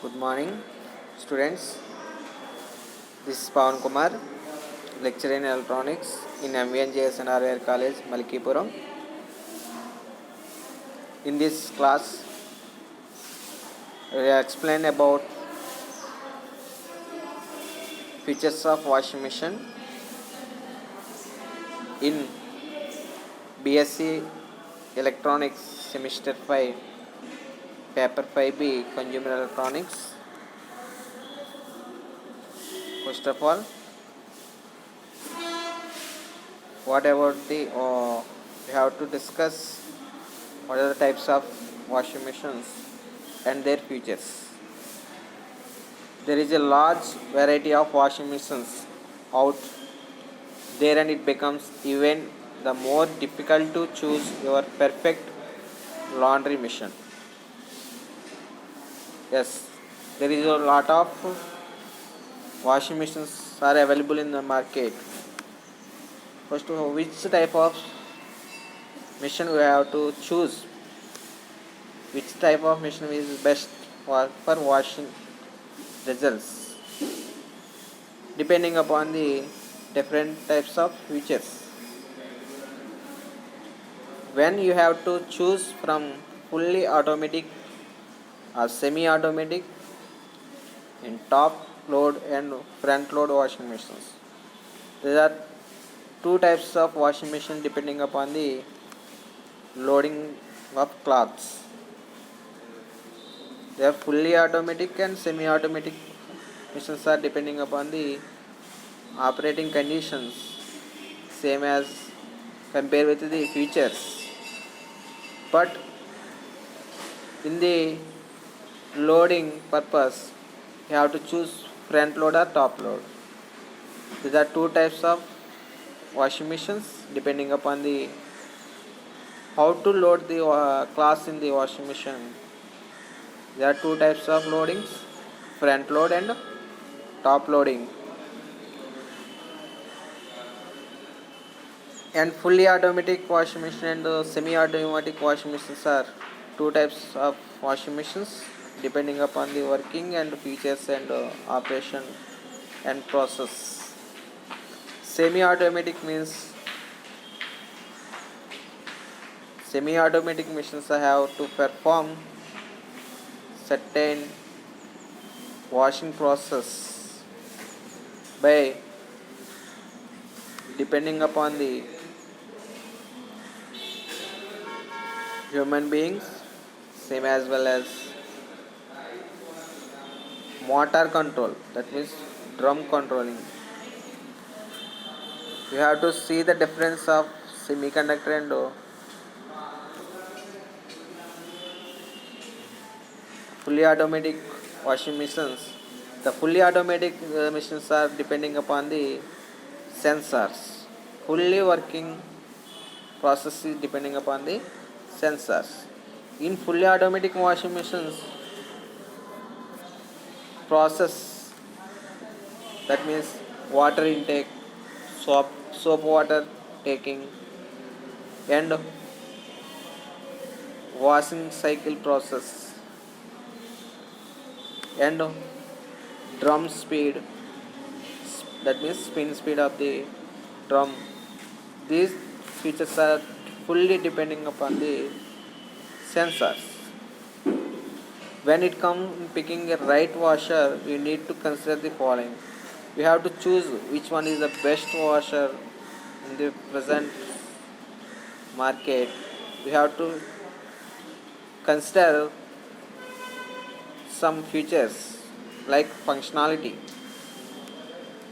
Good morning, students. This is Pawan Kumar, lecturer in electronics in MVNJS and RR College, Malkipuram. In this class, I will explain about features of washing machine in BSc Electronics Semester 5, Paper 5B, Consumer Electronics. First of all, what about we have to discuss what are the types of washing machines and their features. There is a large variety of washing machines out there, and it becomes even the more difficult to choose your perfect laundry machine. Yes, there is a lot of washing machines are available in the market. First of all, which type of machine we have to choose? Which type of machine is best for washing results? Depending upon the different types of features. When you have to choose from fully automatic or semi-automatic in top load and front load washing machines. There are two types of washing machine depending upon the loading of cloths. They are fully automatic and semi-automatic machines are depending upon the operating conditions, same as compared with the features. But in the loading purpose, you have to choose front load or top load. These are two types of washing machines depending upon the how to load the cloths in the washing machine. There are two types of loadings, front load and top loading. And fully automatic washing machine and semi-automatic washing machines are two types of washing machines depending upon the working and features and operation and process. Semi-automatic means semi-automatic machines have to perform certain washing process by depending upon the human beings, same as well as motor control, that means drum controlling. You have to see the difference of semiconductor and fully automatic washing machines. The fully automatic machines are depending upon the sensors. Fully working process is depending upon the sensors. In fully automatic washing machines, process, that means water intake, soap water taking, and washing cycle process, and drum speed, that means spin speed of the drum. These features are fully depending upon the sensors. When it comes picking a right washer, we need to consider the following. We have to choose which one is the best washer in the present market. We have to consider some features like functionality.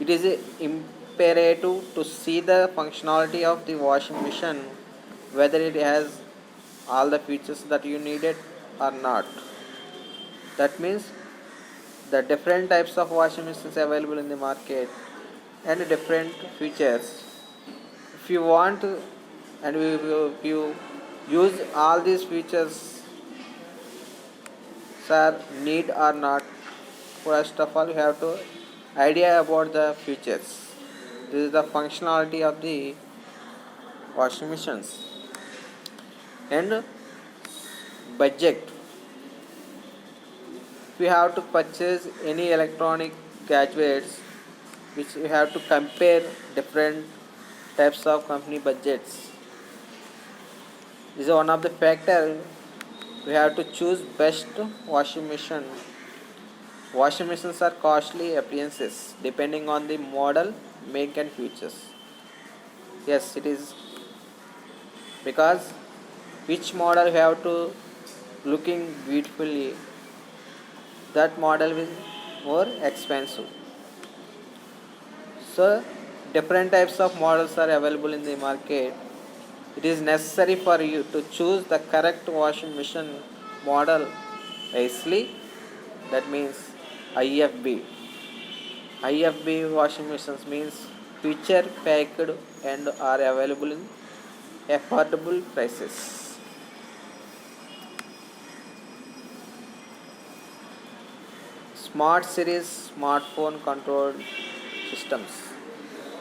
It is imperative to see the functionality of the washing machine, whether it has all the features that you needed or not. That means the different types of washing machines available in the market and different features. If you want and if you use all these features, sir, need or not, first of all you have to idea about the features. This is the functionality of the washing machines. And budget. you have to purchase any electronic gadgets, which you have to compare different types of company budgets. This is one of the factor. We have to choose best washing machine. Washing machines are costly appliances depending on the model, make and features. Yes, it is because which model you have to looking beautifully, that model is more expensive. So different types of models are available in the market. It is necessary for you to choose the correct washing machine model wisely. That means IFB. IFB washing machines means feature packed and are available in affordable prices. Smart series smartphone controlled systems.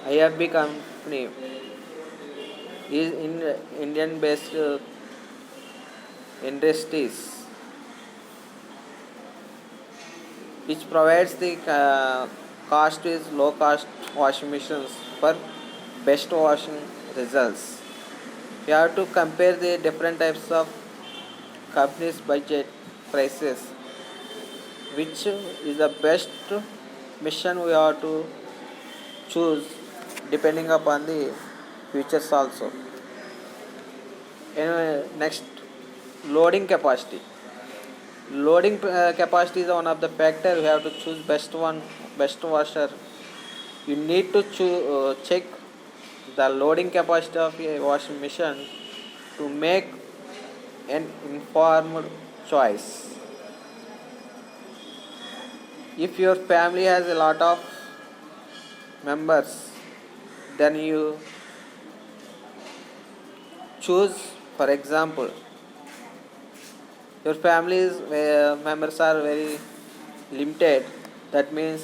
IFB company is in Indian based industries which provides the cost is low cost washing machines for best washing results. You have to compare the different types of companies budget prices, which is the best mission we have to choose depending upon the features also. Anyway, next, loading capacity. Loading capacity is one of the factor. You have to choose best one, best washer. You need to check the loading capacity of a washing machine to make an informed choice. If your family has a lot of members, then you choose, for example, your family's members are very limited, that means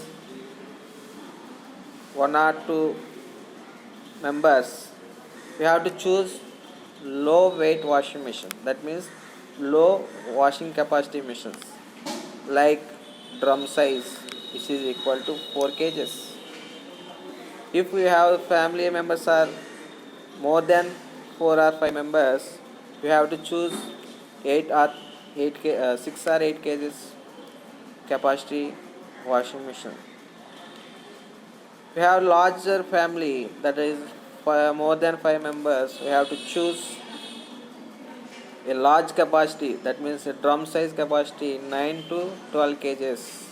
one or two members, we have to choose low weight washing machine, that means low washing capacity machines like drum size, which is equal to 4 kgs. If we have family members are more than 4 or 5 members, we have to choose 8 or 6 or 8 kgs capacity washing machine. We have larger family, that is for more than 5 members, we have to choose a large capacity, that means a drum size capacity 9 to 12 kgs,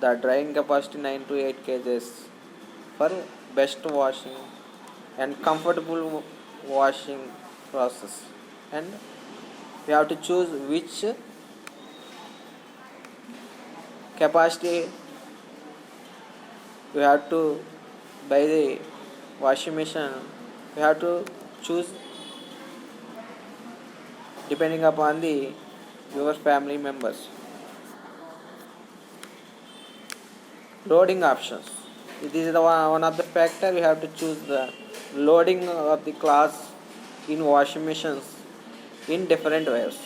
the drying capacity 9 to 8 kgs for best washing and comfortable washing process. And we have to choose which capacity we have to buy the washing machine. We have to choose depending upon the your family members. Loading options. This is the one of the factor. We have to choose the loading of the class in washing machines in different ways.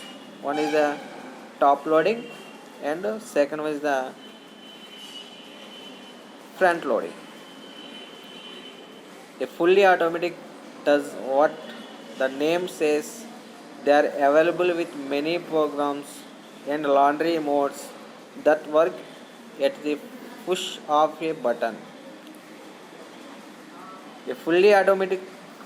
One is the top loading and second one is the front loading. A fully automatic does what the name says. They are available with many programs and laundry modes that work at the push of a button. A fully automatic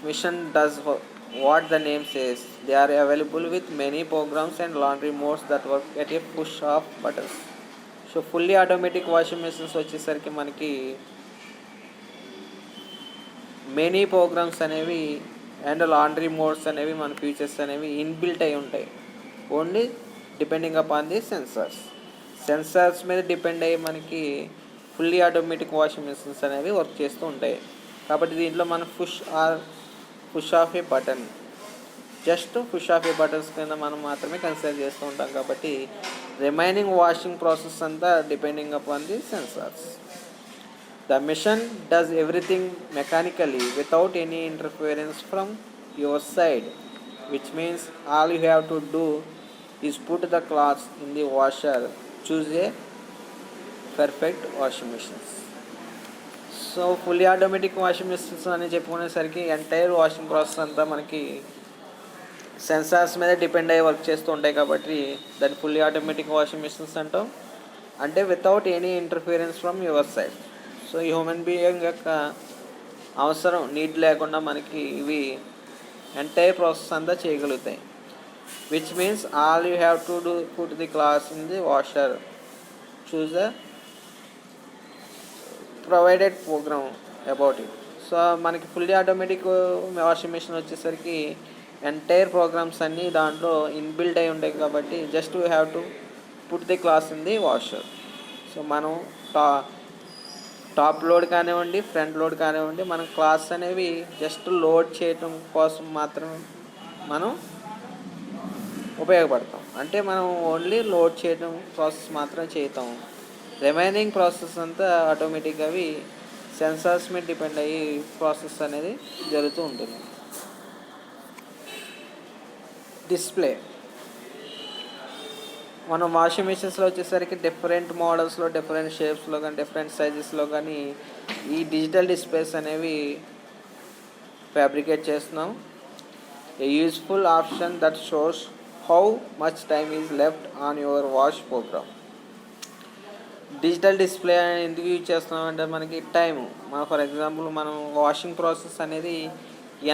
machine does what the name says. They are available with many programs and laundry modes that work at a push of buttons. So fully automatic washing machines వచ్చేసరికి మనకి many programmes అనేవి and laundry modes అనేవి మన features అనేవి inbuilt అయి ఉంటాయి. Only depending upon the sensors మీద depend అయ్యి మనకి ఫుల్లీ ఆటోమేటిక్ వాషింగ్ మిషన్స్ అనేవి వర్క్ చేస్తూ ఉంటాయి. కాబట్టి దీంట్లో మనం push of A button, just push of A buttons కింద మనం మాత్రమే కన్సిడర్ చేస్తూ ఉంటాం. కాబట్టి రిమైనింగ్ వాషింగ్ ప్రాసెస్ అంతా depending upon the sensors. The machine does everything mechanically without any interference from your side, which means all you have to do is put the clothes in the washer. Choose a perfect washing machines. So fully automatic washing machines అని చెప్పుకునేసరికి entire washing process అంతా మనకి sensors మీద depend అయ్యి work చేస్తూ ఉంటాయి కాబట్టి దాన్ని fully automatic washing machines అంటాం. అంటే without any interference from your side. So ఈ హ్యూమన్ బీయింగ్ యొక్క అవసరం నీడ్ లేకుండా మనకి ఇవి ఎంటైర్ ప్రాసెస్ అంతా చేయగలుగుతాయి. Which means all you have to do put the clothes in the washer. Choose the provided program about it. So మనకి fully automatic washing machine వచ్చేసరికి ఎంటైర్ ప్రోగ్రామ్స్ అన్నీ దాంట్లో ఇన్బిల్డ్ అయి ఉంటాయి కాబట్టి just we have to put the clothes in the washer. So మనం top load కానివ్వండి, front load కానివ్వండి, మనం క్లాత్స్ అనేవి జస్ట్ లోడ్ చేయటం కోసం మాత్రం మనం ఉపయోగపడతాం. అంటే మనం ఓన్లీ లోడ్ చేయడం ప్రాసెస్ మాత్రం చేస్తాం. రిమైనింగ్ ప్రాసెస్ అంతా ఆటోమేటిక్గా అవి సెన్సార్స్ మీద డిపెండ్ అయ్యి ప్రాసెస్ అనేది జరుగుతూ ఉంటుంది. డిస్ప్లే మనం వాషింగ్ మిషన్స్లో వచ్చేసరికి డిఫరెంట్ మోడల్స్లో, డిఫరెంట్ షేప్స్లో కానీ, డిఫరెంట్ సైజెస్లో కానీ ఈ డిజిటల్ డిస్ప్లేస్ అనేవి ఫ్యాబ్రికేట్ చేస్తున్నాం. A useful option that shows how much time is left on your wash program. Digital display ఎందుకు యూజ్ చేస్తున్నాం అంటే మనకి టైము, ఫర్ ఎగ్జాంపుల్ మనం వాషింగ్ ప్రాసెస్ అనేది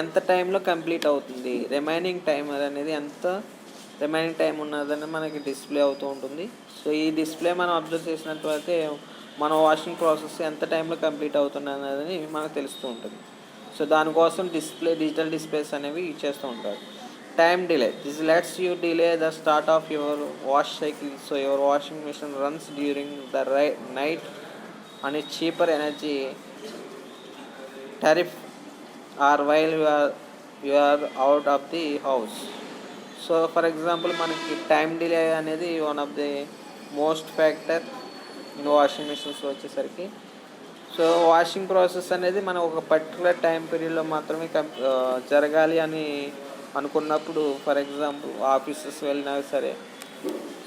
ఎంత టైంలో కంప్లీట్ అవుతుంది, రిమైనింగ్ టైం అనేది ఎంత రిమైనింగ్ టైం ఉన్నదని మనకి డిస్ప్లే అవుతూ ఉంటుంది. సో ఈ డిస్ప్లే మనం అబ్జర్వ్ చేసినట్లయితే మన వాషింగ్ ప్రాసెస్ ఎంత టైంలో కంప్లీట్ అవుతుంది అనేది మనకు తెలుస్తూ ఉంటుంది. సో దానికోసం డిజిటల్ డిస్ప్లేస్ అనేవి యూజ్ చేస్తూ ఉంటారు. Time delay, this lets you delay the start of your wash cycle. So your washing machine runs during the night and it cheaper energy tariff or while you are out of the house. So for example మనకి time delay అనేది one of the most factor in washing మిషన్స్లో వచ్చేసరికి. So washing process అనేది మనం ఒక particular time పీరియడ్లో మాత్రమే జరగాలి అని అనుకున్నప్పుడు, ఫర్ ఎగ్జాంపుల్ ఆఫీసెస్ వెళ్ళినా సరే,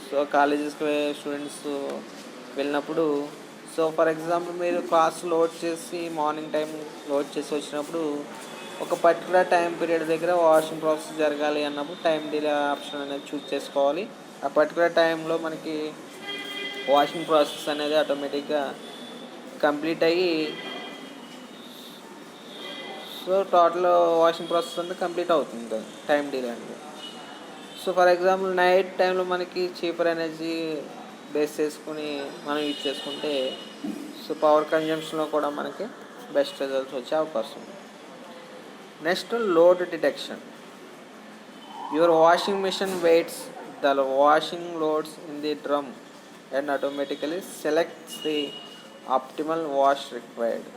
సో కాలేజెస్కి స్టూడెంట్స్ వెళ్ళినప్పుడు, సో ఫర్ ఎగ్జాంపుల్ మీరు క్లాస్ లోడ్ చేసి మార్నింగ్ టైం లోడ్ చేసి వచ్చినప్పుడు ఒక పర్టికులర్ టైం పీరియడ్ దగ్గర వాషింగ్ ప్రాసెస్ జరగాలి అన్నప్పుడు టైం డిలే ఆప్షన్ అనేది చూస్ చేసుకోవాలి. ఆ పర్టికులర్ టైంలో మనకి వాషింగ్ ప్రాసెస్ అనేది ఆటోమేటిక్గా కంప్లీట్ అయ్యి, సో టోటల్ వాషింగ్ ప్రాసెస్ అంతా కంప్లీట్ అవుతుంది టైం డిలే అనేది. సో ఫర్ ఎగ్జాంపుల్ నైట్ టైంలో మనకి చీపర్ ఎనర్జీ బేస్ చేసుకుని మనం యూజ్ చేసుకుంటే సో పవర్ కన్జంప్షన్లో కూడా మనకి బెస్ట్ రిజల్ట్స్ వచ్చే అవకాశం ఉంది. Next load detection. Your washing machine weights the washing loads in the drum and automatically selects the optimal wash required.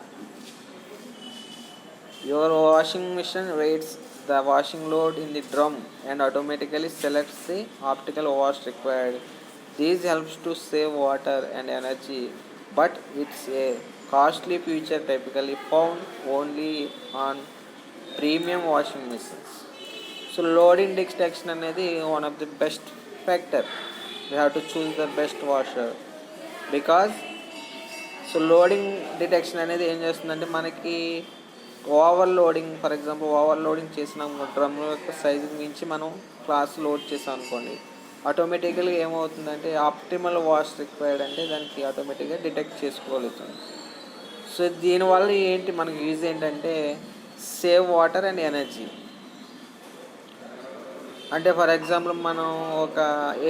Your washing machine weights the washing load in the drum and automatically selects the optimal wash required. This helps to save water and energy, but it's a costly feature typically found only on premium washing machines. So loading detection అనేది one of the best factor. We have to choose the best washer because so loading detection అనేది ఏం చేస్తుందంటే మనకి overloading, for example overloading చేసినాము, drum యొక్క size మించి మనం class load చేసాం అనుకోండి, ఆటోమేటిక్గా ఏమవుతుందంటే ఆప్టిమల్ వాష్ రిక్వైర్డ్ అంటే దానికి ఆటోమేటిక్గా డిటెక్ట్ చేసుకోగలుగుతుంది. సో దీనివల్ల ఏంటి మనకి యూజ్ ఏంటంటే సేవ్ వాటర్ అండ్ ఎనర్జీ. అంటే ఫర్ ఎగ్జాంపుల్ మనం ఒక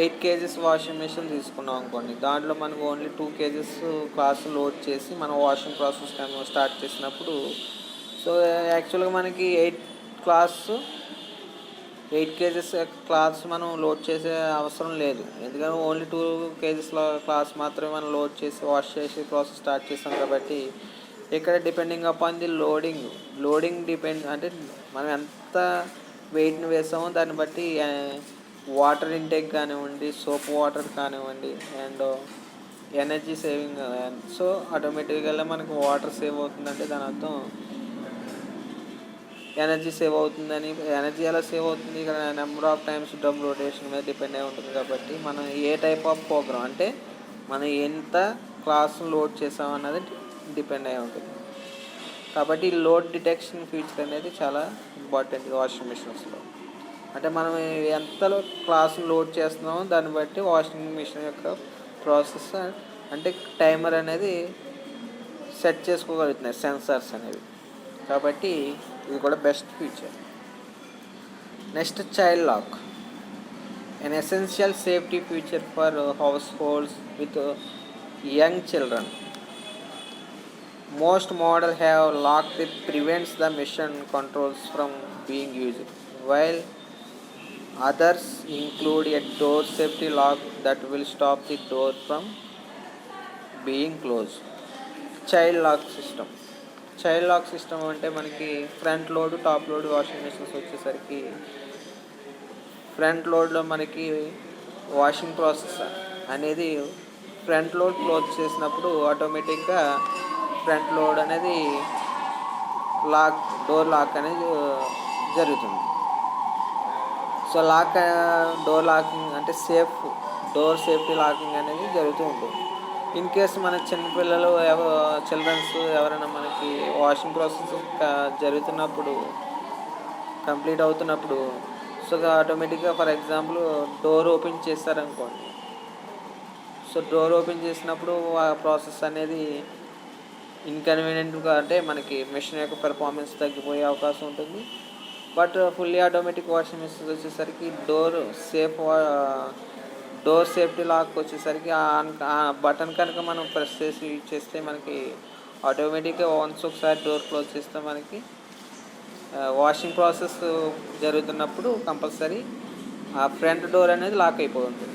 8 kgs వాషింగ్ మిషన్ తీసుకున్నాం అనుకోండి, దాంట్లో మనకు ఓన్లీ 2 kgs క్లాస్ లోడ్ చేసి మనం వాషింగ్ ప్రాసెస్ స్టార్ట్ చేసినప్పుడు, సో యాక్చువల్గా మనకి 8 kgs క్లాత్స్ మనం లోడ్ చేసే అవసరం లేదు, ఎందుకంటే ఓన్లీ 2 kgs క్లాత్స్ మాత్రమే మనం లోడ్ చేసి వాష్ చేసి ప్రాసెస్ స్టార్ట్ చేస్తాం. కాబట్టి ఇక్కడ depending upon the loading depend అంటే మనం ఎంత వెయిట్ని వేసామో దాన్ని బట్టి వాటర్ ఇంటేక్ కానివ్వండి, సోప్ వాటర్ కానివ్వండి, అండ్ ఎనర్జీ సేవింగ్. సో ఆటోమేటిక్గా మనకు వాటర్ సేవ్ అవుతుందంటే దాని అర్థం ఎనర్జీ సేవ్ అవుతుందని. ఎనర్జీ ఎలా సేవ్ అవుతుంది, ఇక్కడ number of times drum rotation మీద డిపెండ్ అయి ఉంటుంది కాబట్టి మనం ఏ టైప్ ఆఫ్ ప్రోగ్రామ్ అంటే మనం ఎంత క్లాస్ లోడ్ చేసామన్నది డిపెండ్ అయి ఉంటుంది. కాబట్టి లోడ్ డిటెక్షన్ ఫీచర్ అనేది చాలా ఇంపార్టెంట్ వాషింగ్ మిషన్స్లో. అంటే మనం ఎంతలో క్లాస్ లోడ్ చేస్తున్నామో దాన్ని బట్టి వాషింగ్ మిషన్ యొక్క ప్రాసెస్ అంటే టైమర్ అనేది సెట్ చేసుకోగలుగుతున్నాయి సెన్సార్స్ అనేవి. కాబట్టి ఇది కూడా best feature. Next child lock, an essential safety feature for households with young children. Most models have lock that prevents the machine controls from being used, while others include a door safety lock that will stop the door from being closed. Child lock system అంటే మనకి front load top load washing machines వచ్చేసరికి front లోడ్లో మనకి washing process అనేది front load close చేసినప్పుడు ఆటోమేటిక్గా front load అనేది door lock అనేది జరుగుతుంది. సో డోర్ లాకింగ్ అంటే డోర్ సేఫ్టీ లాకింగ్ అనేది జరుగుతూ ఉంటుంది. ఇన్ కేస్ మన చిన్నపిల్లలు చిల్డ్రన్స్ ఎవరైనా మనకి వాషింగ్ ప్రాసెస్ జరుగుతున్నప్పుడు కంప్లీట్ అవుతున్నప్పుడు సో ఆటోమేటిక్గా ఫర్ ఎగ్జాంపుల్ డోర్ ఓపెన్ చేస్తారనుకోండి. సో డోర్ ఓపెన్ చేసినప్పుడు ఆ ప్రాసెస్ అనేది ఇన్కన్వీనియంట్గా అంటే మనకి మిషన్ యొక్క పెర్ఫార్మెన్స్ తగ్గిపోయే అవకాశం ఉంటుంది. But fully automatic washing machines వచ్చేసరికి డోర్ సేఫ్టీ లాక్ వచ్చేసరికి ఆ బటన్ కనుక మనం ప్రెస్ చేసి యూజ్ చేస్తే మనకి ఆటోమేటిక్గా ఒకసారి డోర్ క్లోజ్ చేస్తే మనకి వాషింగ్ ప్రాసెస్ జరుగుతున్నప్పుడు కంపల్సరీ ఆ ఫ్రంట్ డోర్ అనేది లాక్ అయిపోతుంది.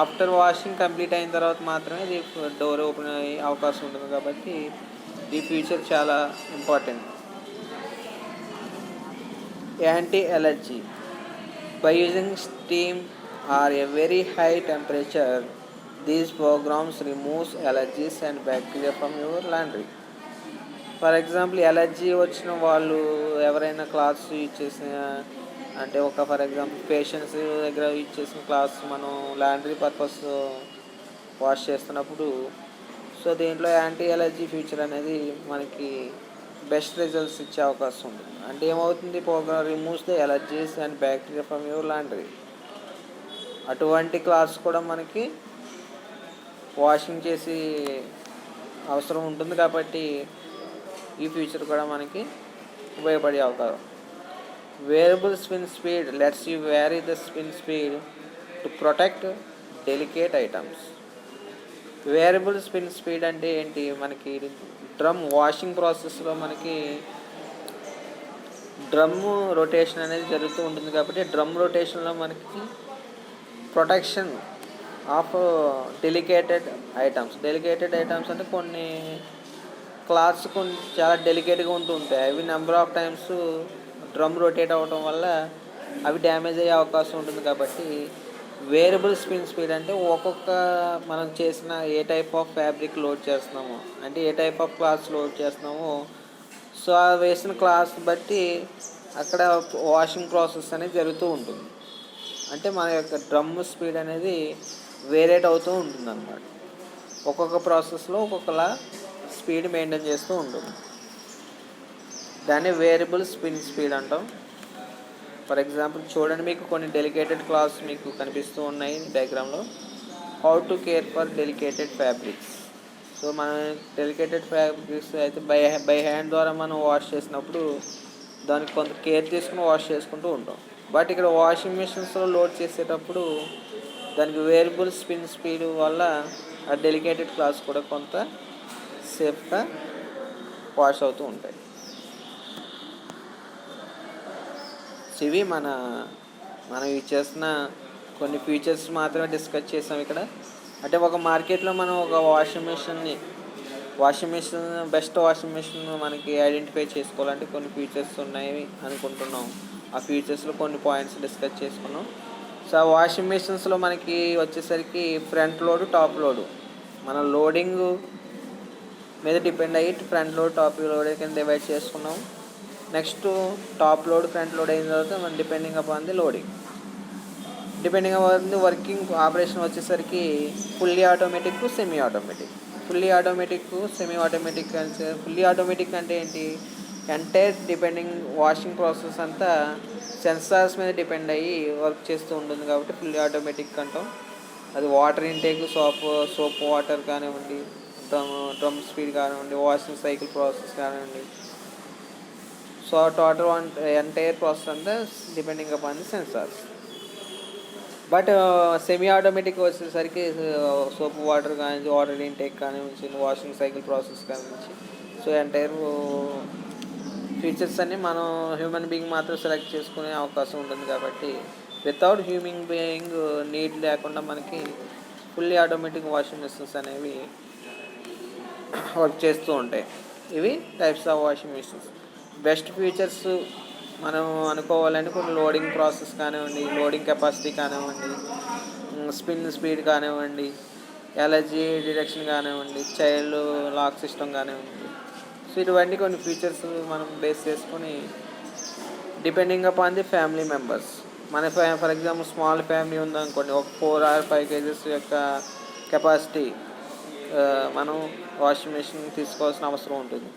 ఆఫ్టర్ వాషింగ్ కంప్లీట్ అయిన తర్వాత మాత్రమే ఇది డోర్ ఓపెన్ అయ్యే అవకాశం ఉంటుంది. కాబట్టి ఈ ఫీచర్ చాలా important. Anti allergy, by using steam or a very high temperature, these programs removes allergies and bacteria from your laundry. For example allergy వచ్చిన వాళ్ళు ఎవరైనా క్లాత్స్ యూజ్ చేసిన అంటే ఫర్ ఎగ్జాంపుల్ పేషెంట్స్ దగ్గర యూజ్ చేసిన క్లాత్స్ మనం laundry purpose wash చేస్తున్నప్పుడు so దీంట్లో యాంటీ ఎలర్జీ ఫీచర్ అనేది మనకి బెస్ట్ రిజల్ట్స్ ఇచ్చే అవకాశం ఉంటుంది. అంటే ఏమవుతుంది, program removes the allergies and bacteria from your laundry. అటువంటి క్లాత్స్ కూడా మనకి వాషింగ్ చేసి అవసరం ఉంటుంది కాబట్టి ఈ ఫీచర్ కూడా మనకి ఉపయోగపడే అవకాశం. Variable spin speed lets you vary the spin speed to protect delicate items. Variable spin speed అంటే ఏంటి, మనకి డ్రమ్ వాషింగ్ ప్రాసెస్లో మనకి డ్రమ్ రొటేషన్ అనేది జరుగుతూ ఉంటుంది కాబట్టి డ్రమ్ రొటేషన్లో మనకి ప్రొటెక్షన్ ఆఫ్ డెలికేటెడ్ ఐటమ్స్ అంటే కొన్ని క్లాత్స్ చాలా డెలికేట్గా ఉంటూ ఉంటాయి. అవి number of times drum rotate అవ్వడం వల్ల అవి డ్యామేజ్ అయ్యే అవకాశం ఉంటుంది. కాబట్టి వేరియబుల్ స్పిన్ స్పీడ్ అంటే మనం చేసిన ఏ టైప్ ఆఫ్ ఫ్యాబ్రిక్ లోడ్ చేస్తున్నామో అంటే ఏ టైప్ ఆఫ్ క్లాత్స్ లోడ్ చేస్తున్నామో సో ఆ వేసిన క్లాత్స్ బట్టి అక్కడ వాషింగ్ ప్రాసెస్ అనేది జరుగుతూ ఉంటుంది. అంటే మన యొక్క డ్రమ్ స్పీడ్ అనేది వేరియేట్ అవుతూ ఉంటుంది అన్నమాట. ఒక్కొక్క ప్రాసెస్లో ఒక్కొక్కలా స్పీడ్ మెయింటైన్ చేస్తూ ఉంటుంది. దాన్ని వేరియబుల్ స్పిన్ స్పీడ్ అంటాం. ఫర్ ఎగ్జాంపుల్ చూడండి, మీకు కొన్ని డెలికేటెడ్ క్లాత్స్ మీకు కనిపిస్తూ ఉన్నాయి డయాగ్రామ్లో. How to care for delicated fabrics. So మనం డెలికేటెడ్ ఫ్యాబ్రిక్స్ అయితే బై హ్యాండ్ ద్వారా మనం వాష్ చేసినప్పుడు దానికి కొంత కేర్ తీసుకుని వాష్ చేసుకుంటూ ఉంటాం. బట్ ఇక్కడ వాషింగ్ మిషన్స్లో లోడ్ చేసేటప్పుడు దానికి వేరియబుల్ స్పిన్ స్పీడ్ వల్ల ఆ డెలికేటెడ్ క్లాత్స్ కూడా కొంత సేఫ్గా వాష్ అవుతూ ఉంటాయి. ఇవి మనం యూజ్ చేస్తున్న కొన్ని ఫీచర్స్ మాత్రమే డిస్కస్ చేసాం ఇక్కడ. అంటే ఒక మార్కెట్లో మనం ఒక బెస్ట్ వాషింగ్ మిషన్ మనకి ఐడెంటిఫై చేసుకోవాలంటే కొన్ని ఫీచర్స్ ఉన్నాయి అనుకుంటున్నాం. ఆ ఫీచర్స్లో కొన్ని పాయింట్స్ డిస్కస్ చేసుకున్నాం. సో ఆ వాషింగ్ మిషన్స్లో మనకి వచ్చేసరికి ఫ్రంట్ లోడ్ టాప్ లోడ్ మన లోడింగ్ మీద డిపెండ్ అయ్యి ఫ్రంట్ లోడ్ టాప్ లోడ్ కింద డివైడ్ చేసుకున్నాం. Next top load, front load అయిన తర్వాత మనం depending upon the loading, depending upon the working operation వచ్చేసరికి fully automatic, semi automatic. Fully automatic అంటే ఏంటి, ఎంటైర్ డిపెండింగ్ వాషింగ్ ప్రాసెస్ అంతా సెన్సార్స్ మీద డిపెండ్ అయ్యి వర్క్ చేస్తూ ఉంటుంది కాబట్టి ఫుల్లీ ఆటోమేటిక్ అంటాం. అది వాటర్ ఇంటేక్, సోప్ వాటర్ కానివ్వండి, డ్రమ్ స్పీడ్ కానివ్వండి, వాషింగ్ సైకిల్ ప్రాసెస్ కానివ్వండి, సో టోటల్ ఎంటైర్ ప్రాసెస్ అంతా depending upon the sensors. But semi automatic వచ్చేసరికి సోప్ వాటర్ కానీ, వాటర్ ఇంటేక్ కానివ్వచ్చు, వాషింగ్ సైకిల్ ప్రాసెస్ కానివ్వచ్చు, సో ఎంటైర్ ఫీచర్స్ అన్నీ మనం హ్యూమన్ బీయింగ్ మాత్రం సెలెక్ట్ చేసుకునే అవకాశం ఉంటుంది కాబట్టి వితౌట్ హ్యూమన్ బీయింగ్ నీడ్ లేకుండా మనకి ఫుల్లీ ఆటోమేటిక్ వాషింగ్ మిషన్స్ అనేవి వర్క్ చేస్తూ ఉంటాయి. ఇవి types of washing machines. Best features మనం అనుకోవాలంటే కొన్ని లోడింగ్ ప్రాసెస్ కానివ్వండి, లోడింగ్ కెపాసిటీ కానివ్వండి, స్పిన్ స్పీడ్ కానివ్వండి, ఎలర్జీ డిటెక్షన్ కానివ్వండి, చైల్డ్ లాక్ సిస్టమ్ కానివ్వండి, సో ఇటువంటి కొన్ని ఫీచర్స్ మనం బేస్ చేసుకొని depending upon the family members, మన ఫర్ ఎగ్జాంపుల్ స్మాల్ ఫ్యామిలీ ఉందనుకోండి, ఒక 4 or 5 kgs యొక్క కెపాసిటీ మనం వాషింగ్ మెషిన్ తీసుకోవాల్సిన అవసరం ఉంటుంది.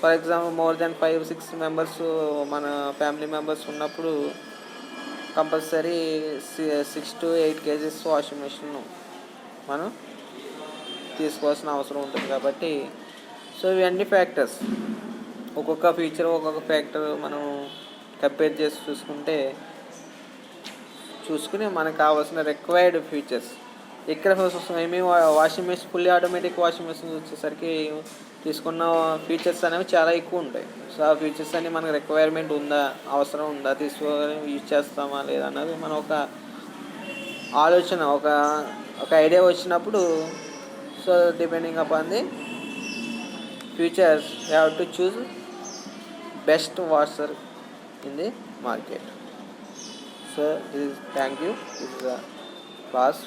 For example more than 5-6 members మన ఫ్యామిలీ మెంబర్స్ ఉన్నప్పుడు compulsory 6 to 8 kgs washing machine మనం తీసుకోవాల్సిన అవసరం ఉంటుంది కాబట్టి, సో ఇవన్నీ ఫ్యాక్టర్స్, ఒక్కొక్క ఫీచర్ ఒక్కొక్క ఫ్యాక్టర్ మనం కంపేర్ చేసి చూసుకుని మనకు కావాల్సిన రిక్వైర్డ్ ఫీచర్స్ ఇక్కడ ఏమి washing machine fully automatic washing machine వచ్చేసరికి తీసుకున్న ఫీచర్స్ అనేవి చాలా ఎక్కువ ఉంటాయి. సో ఆ ఫీచర్స్ అన్ని మనకు రిక్వైర్మెంట్ ఉందా, అవసరం ఉందా, తీసుకొని యూజ్ చేస్తామా లేదా అన్నది మనం ఒక ఆలోచన, ఒక ఐడియా వచ్చినప్పుడు, so depending upon the features you have to choose best washer in the market. So this is, thank you. This is a class.